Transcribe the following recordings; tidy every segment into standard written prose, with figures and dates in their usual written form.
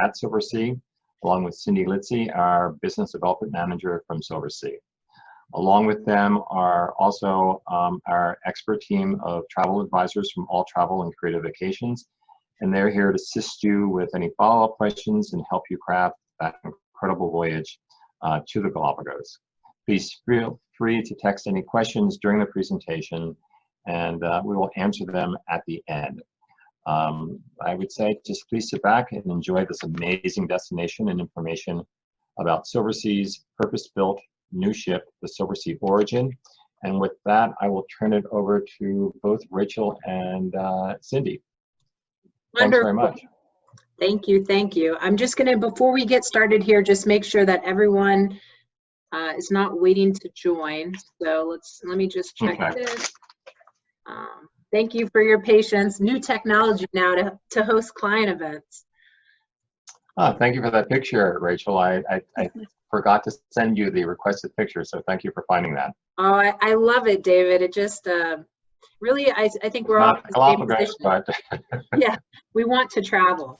at Silversea, along with Cindy Litzy, our Business Development Manager from Silversea. Along with them are also our expert team of travel advisors from All Travel and Creative Vacations, and they're here to assist you with any follow-up questions and help you craft that incredible voyage to the Galapagos. Please feel free to text any questions during the presentation, and we will answer them at the end. I would say just please sit back and enjoy this amazing destination and information about Silversea's purpose-built new ship, the Silversea Origin. And with that, I will turn it over to both Rachel and Cindy. Thanks very much. Thank you, thank you. I'm just gonna, before we get started here, just make sure that everyone is not waiting to join. So let me just check this. Thank you for your patience. New technology now to host client events. Thank you for that picture, Rachel. I forgot to send you the requested picture, so thank you for finding that. Oh, I love it, David. It just really, I think we're all in the same position. But yeah, we want to travel.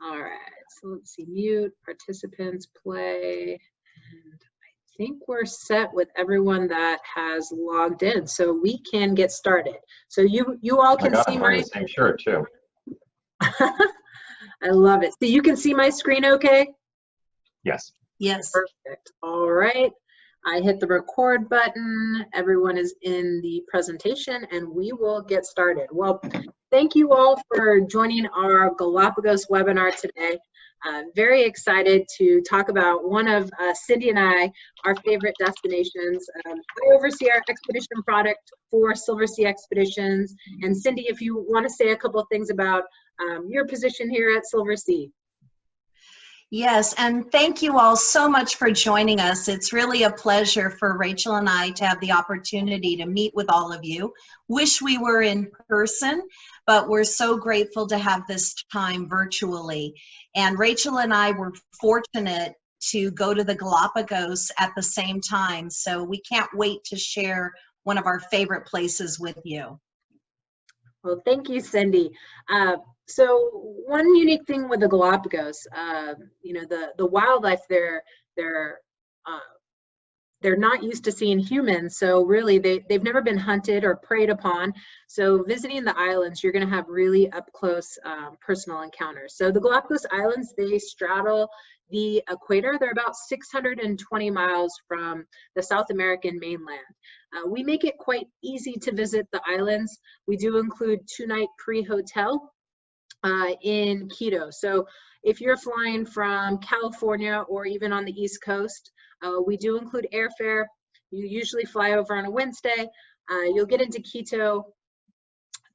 All right, so let's see, mute, participants, play. And I think we're set with everyone that has logged in, so we can get started. So you all can see my same shirt too. I love it. So you can see my screen okay? Yes. Yes. Perfect. All right. I hit the record button. Everyone is in the presentation and we will get started. Well, thank you all for joining our Galapagos webinar today. Very excited to talk about one of Cindy and our favorite destinations. I oversee our expedition product for Silversea Expeditions. And Cindy, if you want to say a couple of things about your position here at Silversea. Yes, and thank you all so much for joining us. It's really a pleasure for Rachel and I to have the opportunity to meet with all of you. Wish we were in person, but we're so grateful to have this time virtually. And Rachel and I were fortunate to go to the Galapagos at the same time, so we can't wait to share one of our favorite places with you. Well, thank you, Cindy. So one unique thing with the Galapagos, you know, the wildlife they're not used to seeing humans, so really they've never been hunted or preyed upon. So visiting the islands, you're going to have really up close personal encounters. So the Galapagos Islands, they straddle the equator. They're about 620 miles from the South American mainland. We make it quite easy to visit the islands. We do include 2-night pre-hotel in Quito. So if you're flying from California or even on the East Coast, we do include airfare. You usually fly over on a Wednesday. You'll get into Quito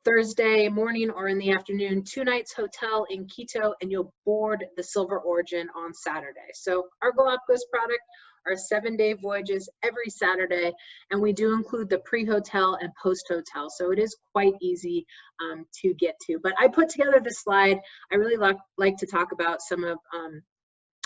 Thursday morning or in the afternoon, 2 nights hotel in Quito, and you'll board the Silver Origin on Saturday. So our Galapagos product are 7-day voyages every Saturday, and we do include the pre-hotel and post-hotel, so it is quite easy to get to. But I put together this slide. I really like to talk about some of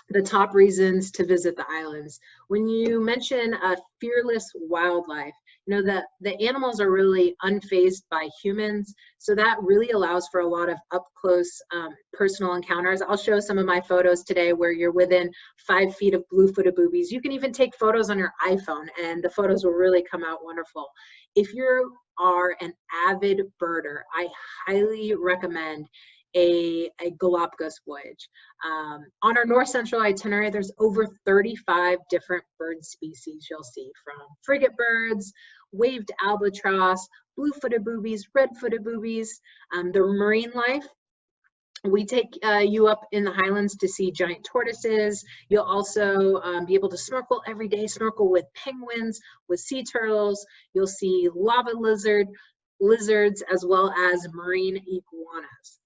the top reasons to visit the islands. When you mention fearless wildlife, you know, the animals are really unfazed by humans, so that really allows for a lot of up close personal encounters. I'll show some of my photos today where you're within 5 feet of blue-footed boobies. You can even take photos on your iPhone and the photos will really come out wonderful. If you are an avid birder, I highly recommend a Galapagos voyage. On our North Central itinerary, there's over 35 different bird species you'll see, from frigate birds, waved albatross, blue-footed boobies, red-footed boobies, the marine life. We take you up in the highlands to see giant tortoises. You'll also be able to snorkel every day, snorkel with penguins, with sea turtles. You'll see lava lizards, as well as marine iguanas.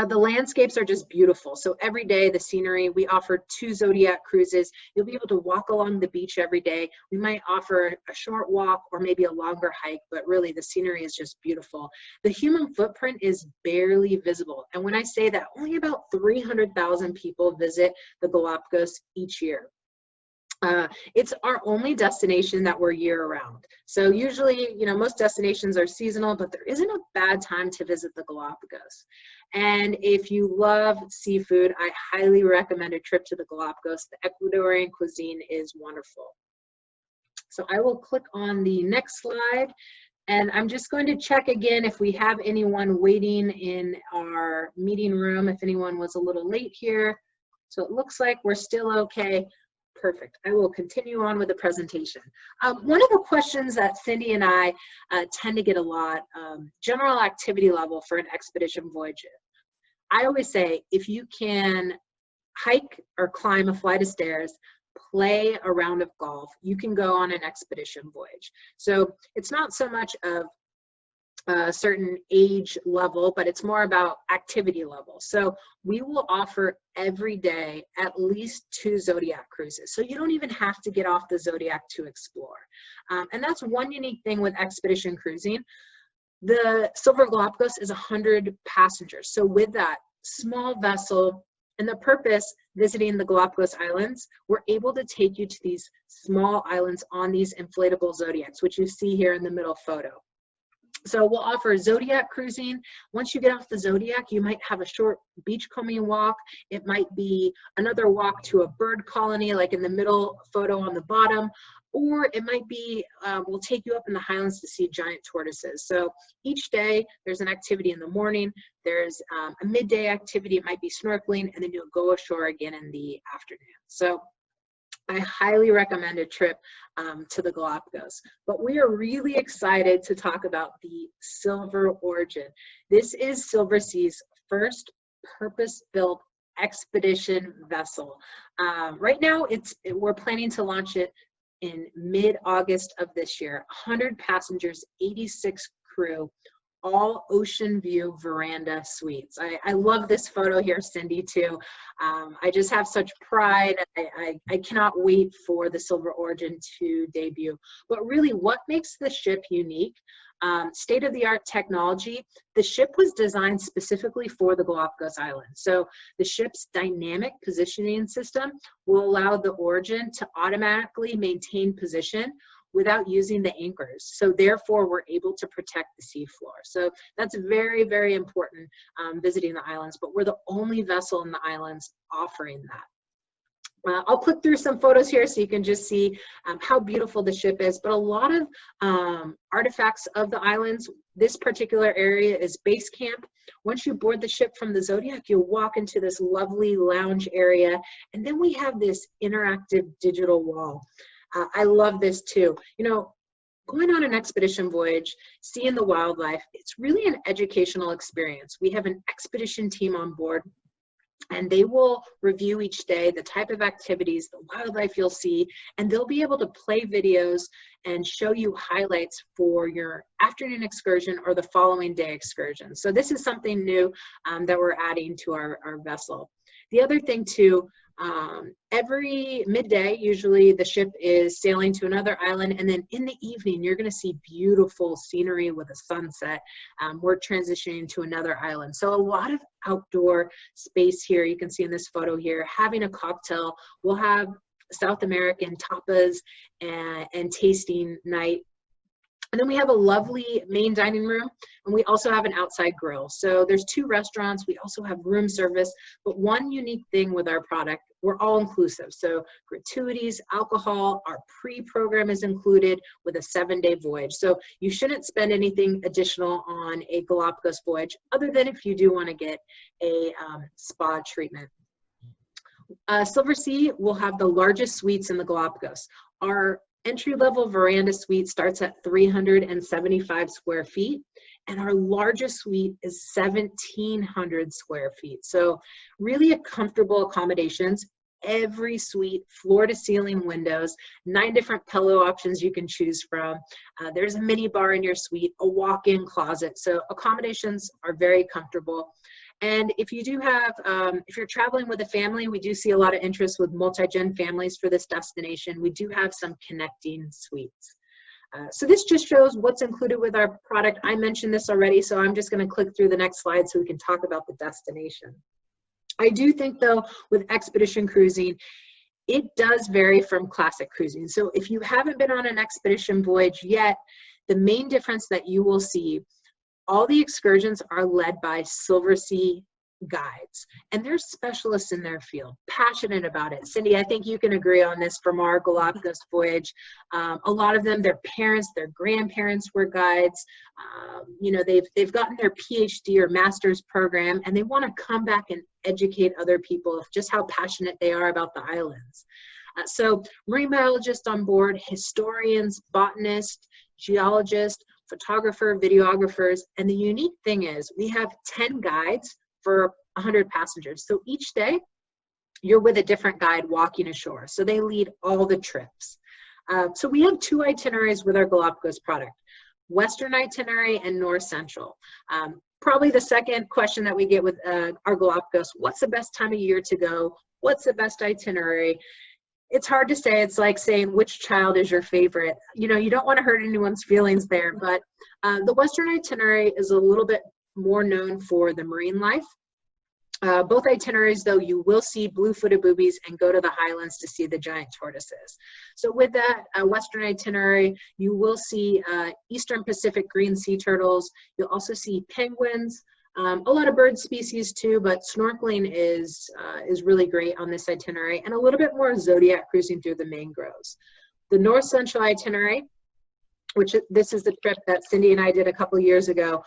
The landscapes are just beautiful. So every day, the scenery, we offer 2 Zodiac cruises. You'll be able to walk along the beach every day. We might offer a short walk or maybe a longer hike, but really the scenery is just beautiful. The human footprint is barely visible. And when I say that, only about 300,000 people visit the Galapagos each year. It's our only destination that we're year-round. So usually, you know, most destinations are seasonal, but there isn't a bad time to visit the Galapagos. And if you love seafood, I highly recommend a trip to the Galapagos. The Ecuadorian cuisine is wonderful. So I will click on the next slide. And I'm just going to check again if we have anyone waiting in our meeting room, if anyone was a little late here. So it looks like we're still okay. Perfect. I will continue on with the presentation. One of the questions that Cindy and I tend to get a lot, general activity level for an expedition voyage. I always say, if you can hike or climb a flight of stairs, play a round of golf, you can go on an expedition voyage. So it's not so much of a certain age level, but it's more about activity level. So we will offer every day at least 2 Zodiac cruises. So you don't even have to get off the Zodiac to explore. And that's one unique thing with expedition cruising. The Silver Galapagos is 100 passengers. So with that small vessel, and the purpose, visiting the Galapagos Islands, we're able to take you to these small islands on these inflatable Zodiacs, which you see here in the middle photo. So we'll offer Zodiac cruising. Once you get off the Zodiac, you might have a short beachcombing walk. It might be another walk to a bird colony, like in the middle photo on the bottom, or it might be, we'll take you up in the highlands to see giant tortoises. So each day there's an activity in the morning, there's a midday activity, it might be snorkeling, and then you'll go ashore again in the afternoon. So I highly recommend a trip to the Galapagos. But we are really excited to talk about the Silver Origin. This is Silversea's first purpose-built expedition vessel. Right now, we're planning to launch it in mid-August of this year. 100 passengers, 86 crew, all ocean view veranda suites. I love this photo here, Cindy, too. I just have such pride. I cannot wait for the Silver Origin to debut. But really, what makes the ship unique? State-of-the-art technology. The ship was designed specifically for the Galapagos Islands. So the ship's dynamic positioning system will allow the Origin to automatically maintain position without using the anchors. So therefore, we're able to protect the seafloor. So that's very, very important visiting the islands, but we're the only vessel in the islands offering that. I'll click through some photos here so you can just see how beautiful the ship is, but a lot of artifacts of the islands. This particular area is base camp. Once you board the ship from the Zodiac, you'll walk into this lovely lounge area, and then we have this interactive digital wall. I love this too. You know, going on an expedition voyage, seeing the wildlife, it's really an educational experience. We have an expedition team on board, and they will review each day the type of activities, the wildlife you'll see, and they'll be able to play videos and show you highlights for your afternoon excursion or the following day excursion. So this is something new that we're adding to our vessel. The other thing too, every midday, usually the ship is sailing to another island, and then in the evening, you're going to see beautiful scenery with a sunset. We're transitioning to another island. So a lot of outdoor space here. You can see in this photo here, having a cocktail. We'll have South American tapas and tasting night. And then we have a lovely main dining room, and we also have an outside grill. So there's 2 restaurants. We also have room service, but one unique thing with our product, we're all inclusive. So gratuities, alcohol, our pre-program is included with a 7-day voyage. So you shouldn't spend anything additional on a Galapagos voyage, other than if you do want to get a spa treatment. Silversea will have the largest suites in the Galapagos. Our entry-level veranda suite starts at 375 square feet, and our largest suite is 1,700 square feet. So really a comfortable accommodations. Every suite, floor-to-ceiling windows, 9 different pillow options you can choose from. There's a mini bar in your suite, a walk-in closet. So accommodations are very comfortable. And if you do have, if you're traveling with a family, we do see a lot of interest with multi-gen families for this destination. We do have some connecting suites. So this just shows what's included with our product. I mentioned this already, so I'm just going to click through the next slide so we can talk about the destination. I do think, though, with expedition cruising, it does vary from classic cruising. So if you haven't been on an expedition voyage yet, the main difference that you will see, all the excursions are led by Silversea guides, and they're specialists in their field, passionate about it. Cindy, I think you can agree on this from our Galapagos voyage. A lot of them, their parents, their grandparents were guides. You know, they've gotten their PhD or master's program, and they want to come back and educate other people of just how passionate they are about the islands. So marine biologists on board, historians, botanists, geologists, photographer, videographers, and the unique thing is we have 10 guides for 100 passengers. So each day you're with a different guide walking ashore. So they lead all the trips. So we have 2 itineraries with our Galapagos product, Western itinerary and North Central. Probably the second question that we get with our Galapagos, what's the best time of year to go? What's the best itinerary? It's hard to say. It's like saying which child is your favorite. You know, you don't want to hurt anyone's feelings there, but the Western itinerary is a little bit more known for the marine life. Both itineraries, though, you will see blue-footed boobies and go to the highlands to see the giant tortoises. So with that Western itinerary, you will see Eastern Pacific green sea turtles. You'll also see penguins, a lot of bird species too, but snorkeling is really great on this itinerary, and a little bit more zodiac cruising through the mangroves. The North Central itinerary, which this is the trip that Cindy and I did a couple years ago,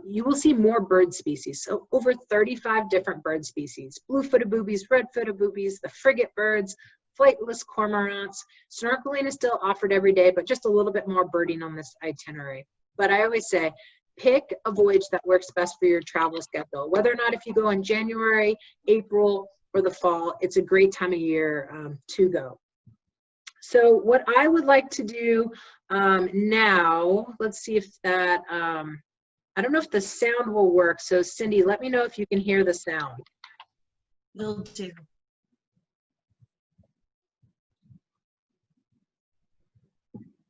you will see more bird species. So over 35 different bird species, blue-footed boobies, red-footed boobies, the frigate birds, flightless cormorants. Snorkeling is still offered every day, but just a little bit more birding on this itinerary. But I always say, pick a voyage that works best for your travel schedule. Whether or not if you go in January, April, or the fall, it's a great time of year to go. So what I would like to do now, let's see if that, I don't know if the sound will work. So Cindy, let me know if you can hear the sound. Will do.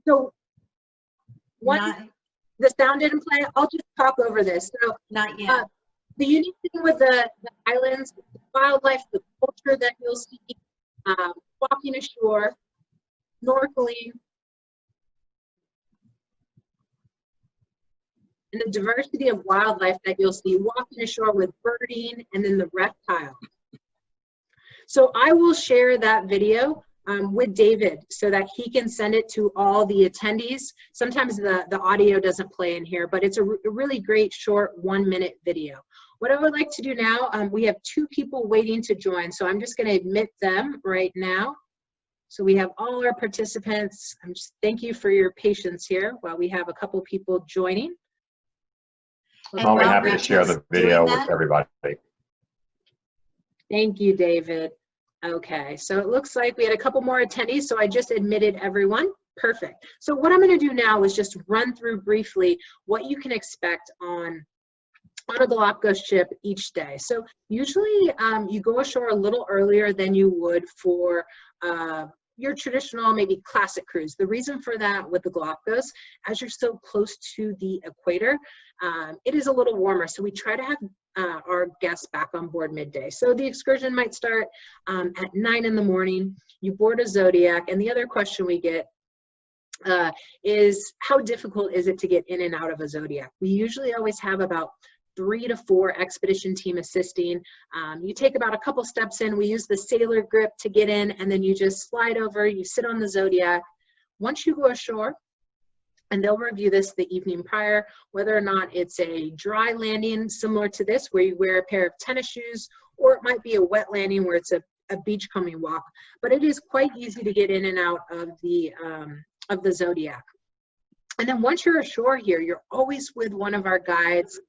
So the sound didn't play. I'll just talk over this. So not yet. The unique thing with the islands, the wildlife, the culture that you'll see, walking ashore, snorkeling, and the diversity of wildlife that you'll see walking ashore with birding and then the reptile. So I will share that video with David so that he can send it to all the attendees. Sometimes the audio doesn't play in here, but it's a really great short 1-minute video. What I would like to do now, we have 2 people waiting to join, so I'm just going to admit them right now. So we have all our participants. Thank you for your patience here while we have a couple people joining. I'll be happy to share the video with everybody. Thank you, David. Okay, so it looks like we had a couple more attendees, so I just admitted everyone. Perfect. So what I'm going to do now is just run through briefly what you can expect on a Galapagos ship each day. So usually you go ashore a little earlier than you would for your traditional, maybe classic cruise. The reason for that with the Galapagos, as you're so close to the equator, it is a little warmer. So we try to have our guests back on board midday. So the excursion might start at 9 in the morning. You board a Zodiac, and the other question we get is how difficult is it to get in and out of a Zodiac? We usually always have about 3 to 4 expedition team assisting. You take about a couple steps in. We use the sailor grip to get in, and then you just slide over, you sit on the Zodiac. Once you go ashore, and they'll review this the evening prior, whether or not it's a dry landing similar to this where you wear a pair of tennis shoes, or it might be a wet landing where it's a beachcombing walk. But it is quite easy to get in and out of the Zodiac. And then once you're ashore here, you're always with one of our guides,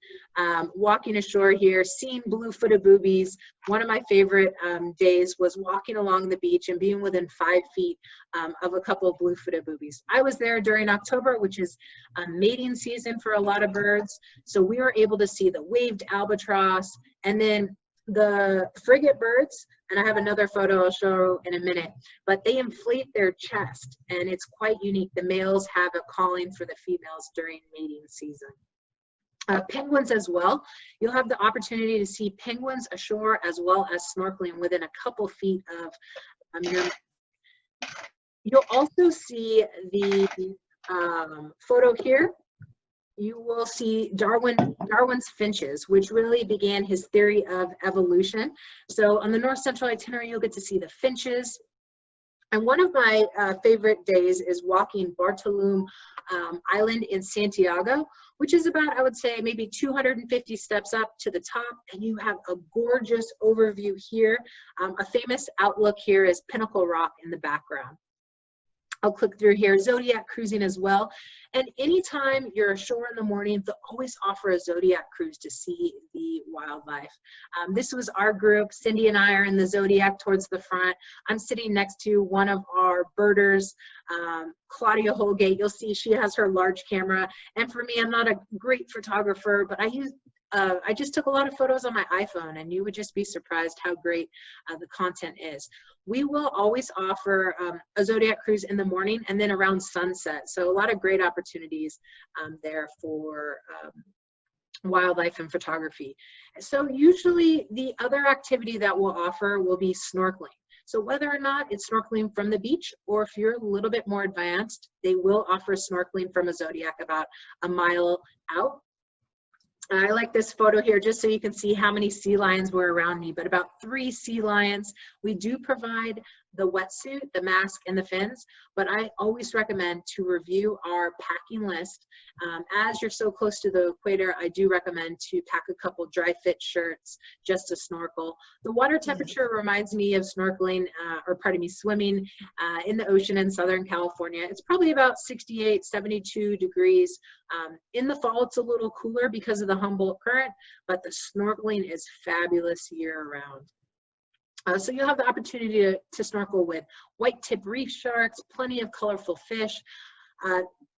walking ashore here, seeing blue-footed boobies. One of my favorite days was walking along the beach and being within 5 feet of a couple of blue-footed boobies. I was there during October, which is mating season for a lot of birds. So we were able to see the waved albatross, and then the frigate birds, and I have another photo I'll show in a minute, but they inflate their chest, and it's quite unique. The males have a calling for the females during mating season. Penguins as well. You'll have the opportunity to see penguins ashore as well as snorkeling within a couple feet of You'll also see the photo here. You will see Darwin's finches, which really began his theory of evolution. So on the North Central itinerary, you'll get to see the finches. And one of my favorite days is walking Bartolome Island in Santiago, which is about, I would say, maybe 250 steps up to the top. And you have a gorgeous overview here. A famous outlook here is Pinnacle Rock in the background. I'll click through here, Zodiac cruising as well. And anytime you're ashore in the morning, they'll always offer a Zodiac cruise to see the wildlife. This was our group. Cindy and I are in the Zodiac towards the front. I'm sitting next to one of our birders, Claudia Holgate. You'll see she has her large camera. And for me, I'm not a great photographer, but I just took a lot of photos on my iPhone, and you would just be surprised how great the content is. We will always offer a Zodiac cruise in the morning and then around sunset. So a lot of great opportunities there for wildlife and photography. So usually the other activity that we'll offer will be snorkeling. So whether or not it's snorkeling from the beach, or if you're a little bit more advanced, they will offer snorkeling from a Zodiac about a mile out. I like this photo here just so you can see how many sea lions were around me, but about 3 sea lions. We do provide the wetsuit, the mask, and the fins, but I always recommend to review our packing list. As you're so close to the equator, I do recommend to pack a couple dry fit shirts just to snorkel. The water temperature reminds me of snorkeling, swimming in the ocean in Southern California. It's probably about 68, 72 degrees. In the fall, it's a little cooler because of the Humboldt Current, but the snorkeling is fabulous year-round. So you'll have the opportunity to snorkel with white-tip reef sharks, plenty of colorful fish.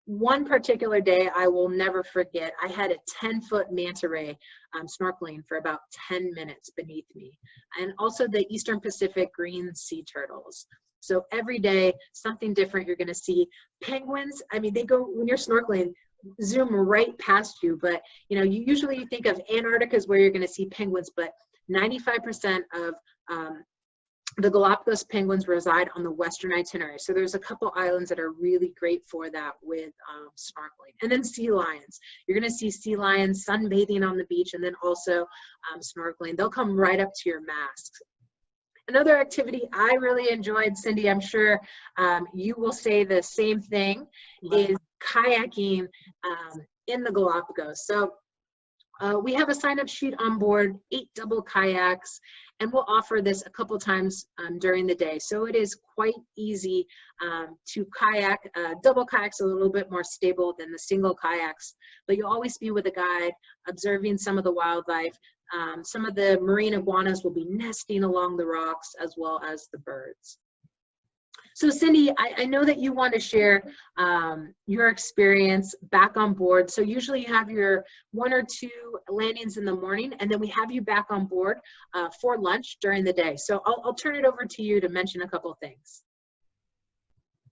One particular day I will never forget, I had a 10-foot manta ray snorkeling for about 10 minutes beneath me. And also the Eastern Pacific green sea turtles. So every day, something different you're gonna see. Penguins, I mean, they go, when you're snorkeling, zoom right past you, but you know, you usually think of Antarctica as where you're gonna see penguins, but 95% of the Galapagos penguins reside on the western itinerary. So there's a couple islands that are really great for that with snorkeling. And then sea lions. You're gonna see sea lions sunbathing on the beach and then also snorkeling. They'll come right up to your masks. Another activity I really enjoyed, Cindy, I'm sure you will say the same thing, is kayaking in the Galapagos. So we have a sign-up sheet on board, 8 double kayaks, and we'll offer this a couple times during the day. So it is quite easy to kayak. Double kayaks a little bit more stable than the single kayaks, but you'll always be with a guide, observing some of the wildlife. Some of the marine iguanas will be nesting along the rocks, as well as the birds. So Cindy, I know that you want to share your experience back on board. So usually you have your 1 or 2 landings in the morning, and then we have you back on board for lunch during the day. So I'll turn it over to you to mention a couple things.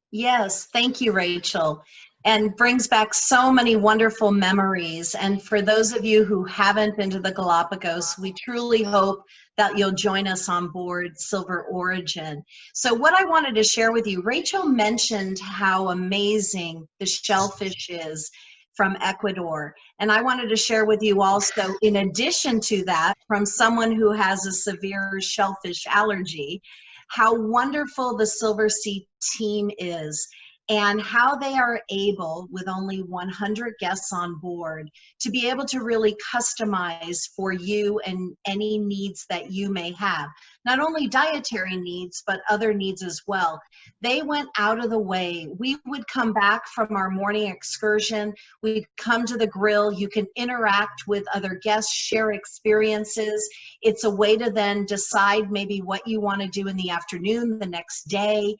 Yes, thank you, Rachel. And brings back so many wonderful memories. And for those of you who haven't been to the Galapagos, we truly hope that you'll join us on board Silver Origin. So what I wanted to share with you, Rachel mentioned how amazing the shellfish is from Ecuador. And I wanted to share with you also, in addition to that, from someone who has a severe shellfish allergy, how wonderful the Silversea team is, and how they are able, with only 100 guests on board, to be able to really customize for you and any needs that you may have. Not only dietary needs, but other needs as well. They went out of the way. We would come back from our morning excursion, we'd come to the grill, you can interact with other guests, share experiences. It's a way to then decide maybe what you want to do in the afternoon, the next day.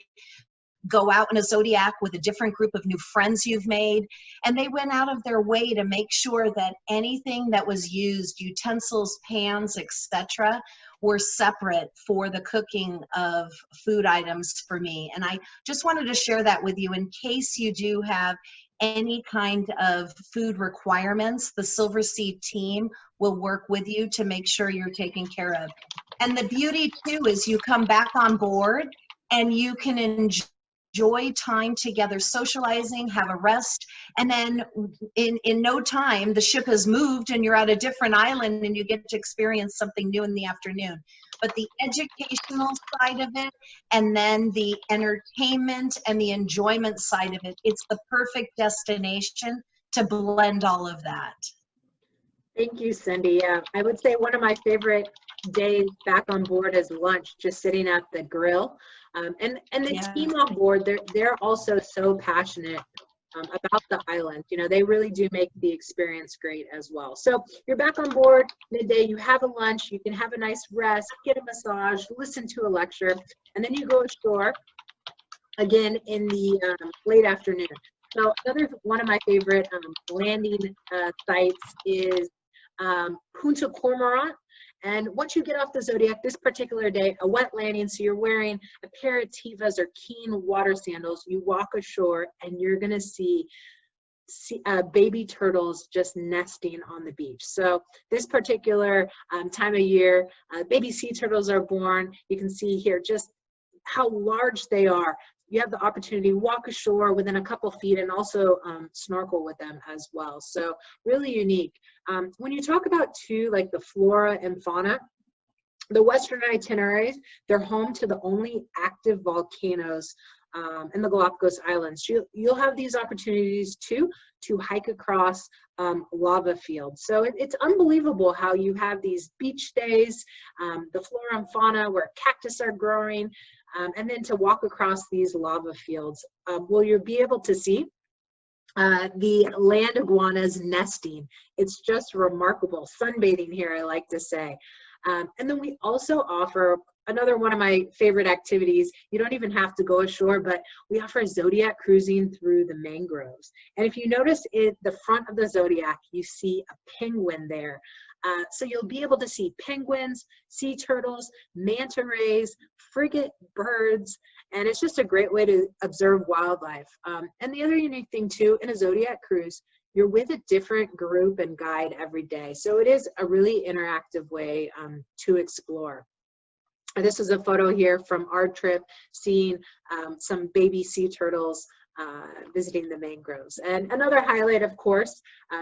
Go out in a Zodiac with a different group of new friends you've made. And they went out of their way to make sure that anything that was used, utensils, pans, etc., were separate for the cooking of food items for me. And I just wanted to share that with you in case you do have any kind of food requirements. The Silversea team will work with you to make sure you're taken care of. And the beauty too is you come back on board and you can enjoy time together, socializing, have a rest, and then in no time the ship has moved and you're at a different island and you get to experience something new in the afternoon. But the educational side of it, and then the entertainment and the enjoyment side of it, it's the perfect destination to blend all of that. Thank you, Cindy. Yeah, I would say one of my favorite days back on board is lunch, just sitting at the grill. And the team on board, they're also so passionate about the island. You know, they really do make the experience great as well. So you're back on board midday, you have a lunch, you can have a nice rest, get a massage, listen to a lecture, and then you go ashore again in the late afternoon. So another one of my favorite landing sites is Punta Cormorant. And once you get off the Zodiac this particular day, a wet landing, so you're wearing a pair of Tevas or Keen water sandals, you walk ashore and you're gonna see baby turtles just nesting on the beach. So this particular time of year, baby sea turtles are born. You can see here just how large they are. You have the opportunity to walk ashore within a couple feet and also snorkel with them as well. So really unique. When you talk about too, like the flora and fauna, the Western itineraries, they're home to the only active volcanoes in the Galapagos Islands. You'll have these opportunities too to hike across lava fields. So it's unbelievable how you have these beach days, the flora and fauna where cactus are growing, and then to walk across these lava fields. Will you be able to see the land iguanas nesting? It's just remarkable. Sunbathing here, I like to say. And then we also offer another one of my favorite activities. You don't even have to go ashore, but we offer Zodiac cruising through the mangroves. And if you notice at the front of the Zodiac, you see a penguin there. So you'll be able to see penguins, sea turtles, manta rays, frigate birds, and it's just a great way to observe wildlife. And the other unique thing too, in a Zodiac cruise, you're with a different group and guide every day. So it is a really interactive way to explore. This is a photo here from our trip, seeing some baby sea turtles visiting the mangroves. And another highlight, of course,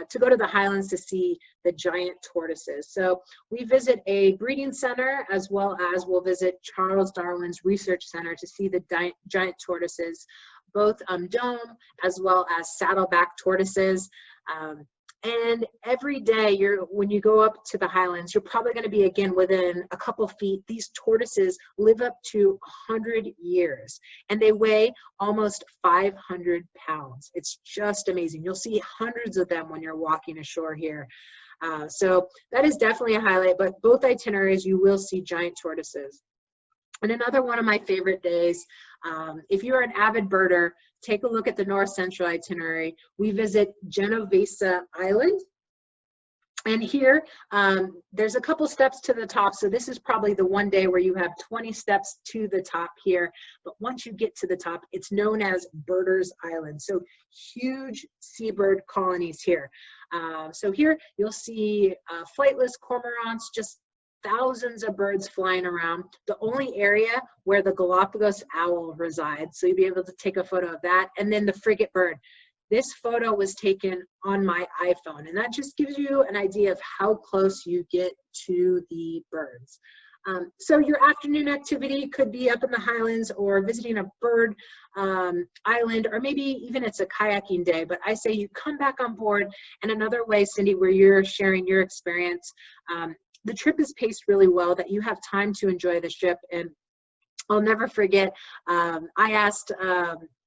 to go to the highlands to see the giant tortoises. So we visit a breeding center, as well as we'll visit Charles Darwin's Research Center to see the giant tortoises, both dome as well as saddleback tortoises. And every day when you go up to the highlands, you're probably going to be again within a couple feet. These tortoises live up to 100 years and they weigh almost 500 pounds. It's just amazing. You'll see hundreds of them when you're walking ashore here. So that is definitely a highlight, but both itineraries you will see giant tortoises. And another one of my favorite days, if you're an avid birder, take a look at the North Central itinerary. We visit Genovesa Island. And here, there's a couple steps to the top. So this is probably the one day where you have 20 steps to the top here. But once you get to the top, it's known as Birders Island. So huge seabird colonies here. So here you'll see flightless cormorants, just thousands of birds flying around. The only area where the Galapagos owl resides. So you'll be able to take a photo of that. And then the frigate bird. This photo was taken on my iPhone, and that just gives you an idea of how close you get to the birds. So your afternoon activity could be up in the highlands or visiting a bird island, or maybe even it's a kayaking day, but I say you come back on board. And another way, Cindy, where you're sharing your experience, the trip is paced really well, that you have time to enjoy the ship. And I'll never forget, I asked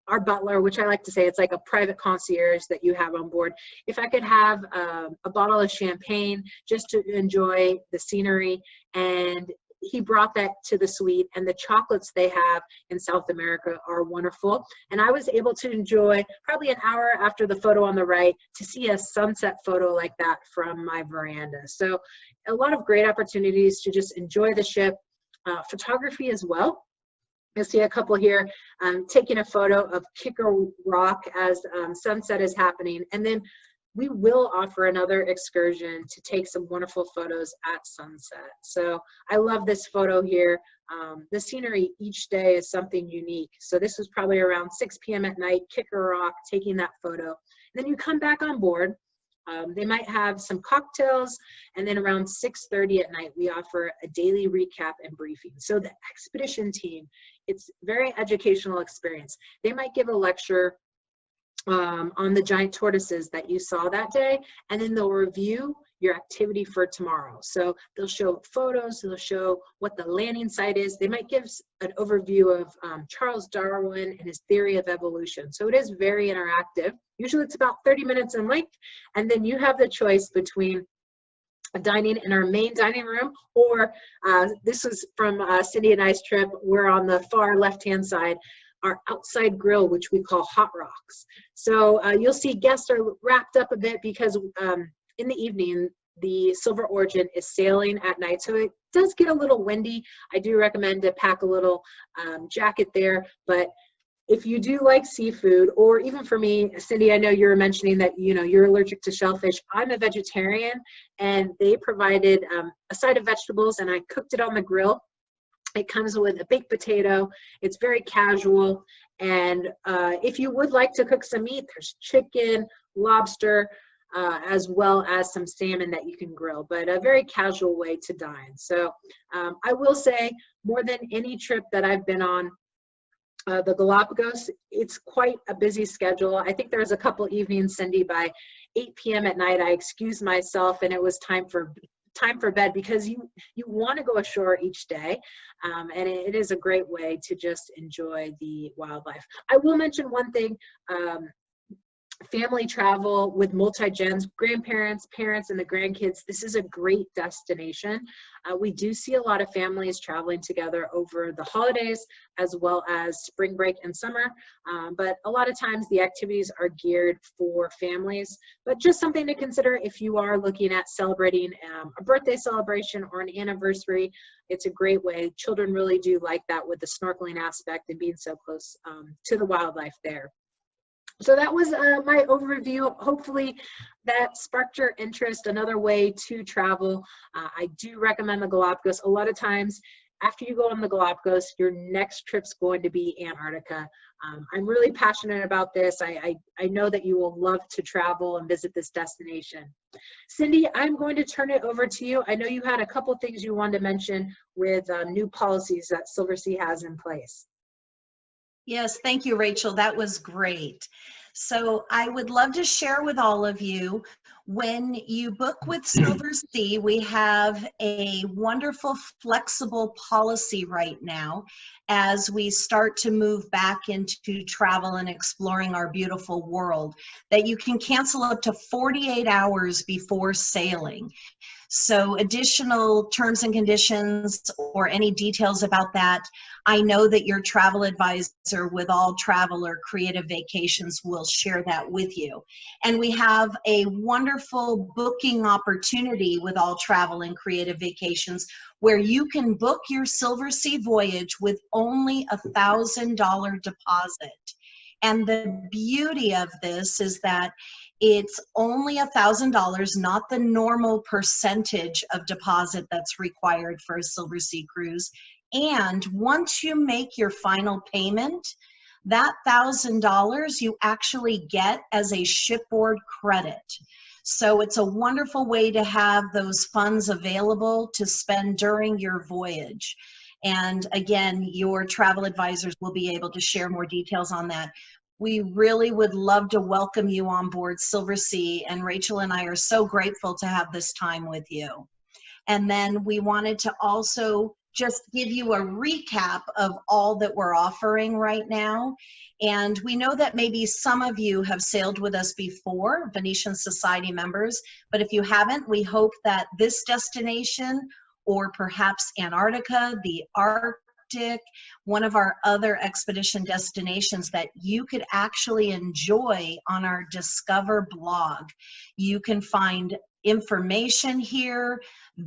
our butler, which I like to say it's like a private concierge that you have on board, if I could have a bottle of champagne just to enjoy the scenery. And he brought that to the suite, and the chocolates they have in South America are wonderful. And I was able to enjoy, probably an hour after the photo on the right, to see a sunset photo like that from my veranda. So a lot of great opportunities to just enjoy the ship. Photography as well. You'll see a couple here taking a photo of Kicker Rock as sunset is happening. And then we will offer another excursion to take some wonderful photos at sunset. So I love this photo here The scenery each day is something unique. So this was probably around 6 p.m. at night, Kicker Rock, taking that photo. Then you come back on board. They might have some cocktails, and then around 6:30 at night, we offer a daily recap and briefing. So the expedition team, it's very educational experience. They might give a lecture on the giant tortoises that you saw that day, and then they'll review your activity for tomorrow. So they'll show photos, they'll show what the landing site is. They might give an overview of Charles Darwin and his theory of evolution. So it is very interactive. Usually it's about 30 minutes in length, and then you have the choice between dining in our main dining room, or this was from Cindy and I's trip. We're on the far left-hand side, our outside grill, which we call Hot Rocks. So you'll see guests are wrapped up a bit because in the evening, the Silver Origin is sailing at night. So it does get a little windy. I do recommend to pack a little jacket there, but if you do like seafood, or even for me, Cindy, I know you were mentioning that you're allergic to shellfish. I'm a vegetarian, and they provided a side of vegetables, and I cooked it on the grill. It comes with a baked potato. It's very casual, and if you would like to cook some meat, there's chicken, lobster, as well as some salmon that you can grill, but a very casual way to dine. So I will say, more than any trip that I've been on, the Galapagos, it's quite a busy schedule. I think there's a couple evenings, Cindy, by 8 p.m. at night, I excused myself and it was time for bed, because you want to go ashore each day, and it is a great way to just enjoy the wildlife. I will mention one thing. Family travel with multi-gens, grandparents, parents, and the grandkids, this is a great destination. We do see a lot of families traveling together over the holidays, as well as spring break and summer, but a lot of times the activities are geared for families. But just something to consider if you are looking at celebrating a birthday celebration or an anniversary. It's a great way. Children really do like that, with the snorkeling aspect and being so close to the wildlife there. So that was my overview. Hopefully that sparked your interest. Another way to travel. I do recommend the Galapagos. A lot of times after you go on the Galapagos, your next trip's going to be Antarctica. I'm really passionate about this. I know that you will love to travel and visit this destination. Cindy, I'm going to turn it over to you. I know you had a couple things you wanted to mention with new policies that Silversea has in place. Yes, thank you, Rachel. That was great. So I would love to share with all of you, when you book with Silversea, we have a wonderful flexible policy right now as we start to move back into travel and exploring our beautiful world, that you can cancel up to 48 hours before sailing. So additional terms and conditions or any details about that, I know that your travel advisor with All Travel or Creative Vacations will share that with you. And we have a wonderful booking opportunity with All Travel and Creative Vacations, where you can book your Silversea voyage with only $1,000 deposit. And the beauty of this is that it's only $1,000, not the normal percentage of deposit that's required for a Silversea cruise. And once you make your final payment, that $1,000 you actually get as a shipboard credit. So it's a wonderful way to have those funds available to spend during your voyage. And again, your travel advisors will be able to share more details on that. We really would love to welcome you on board Silversea, and Rachel and I are so grateful to have this time with you. And then we wanted to also just give you a recap of all that we're offering right now. And we know that maybe some of you have sailed with us before, Venetian Society members, but if you haven't, we hope that this destination, or perhaps Antarctica, the Arctic, one of our other expedition destinations, that you could actually enjoy on our Discover blog. You can find information here,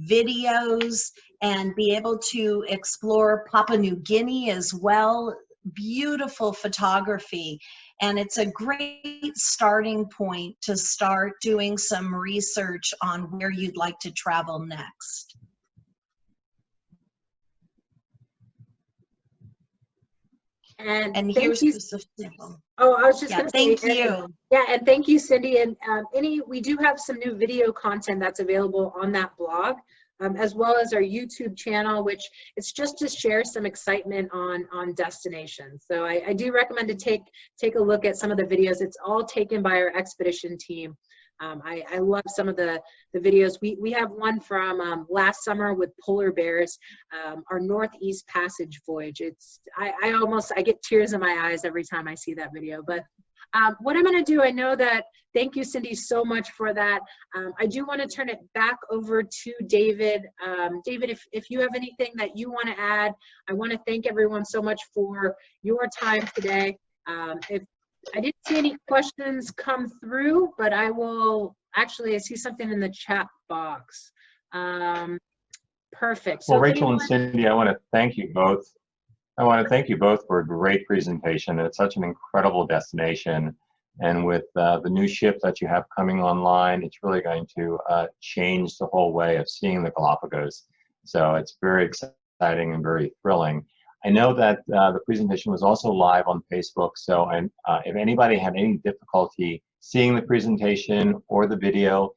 videos, and be able to explore Papua New Guinea as well. Beautiful photography. And it's a great starting point to start doing some research on where you'd like to travel next. And And thank here's you. the Oh, I was just yeah, going to say, thank you. yeah, and thank you, Cindy. And we do have some new video content that's available on that blog, as well as our YouTube channel, which it's just to share some excitement on destinations. So I do recommend to take a look at some of the videos. It's all taken by our expedition team. I love some of the videos. We have one from last summer with polar bears, our Northeast Passage voyage. I get tears in my eyes every time I see that video. But what I'm going to do, I know that, thank you, Cindy, so much for that. I do want to turn it back over to David. David, if you have anything that you want to add, I want to thank everyone so much for your time today. If I didn't see any questions come through, but I see something in the chat box. Perfect. So well, Rachel and Cindy, I want to thank you both. I want to thank you both for a great presentation. It's such an incredible destination. And with the new ship that you have coming online, it's really going to change the whole way of seeing the Galapagos. So it's very exciting and very thrilling. I know that the presentation was also live on Facebook, so if anybody had any difficulty seeing the presentation or the video,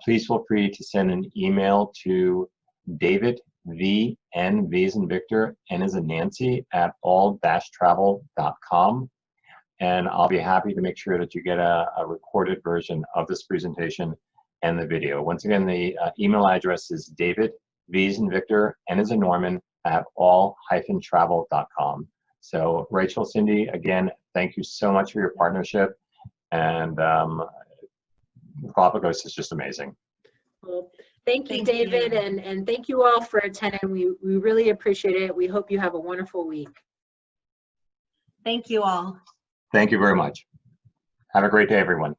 please feel free to send an email to David, V, N, V as in Victor, N as in Nancy, at all-travel.com. And I'll be happy to make sure that you get a recorded version of this presentation and the video. Once again, the email address is David, V as in Victor, N as in Norman, at all-travel.com. So Rachel, Cindy, again, thank you so much for your partnership. And Galapagos is just amazing. Well, thank you, David, and thank you all for attending. We really appreciate it. We hope you have a wonderful week. Thank you all. Thank you very much. Have a great day, everyone.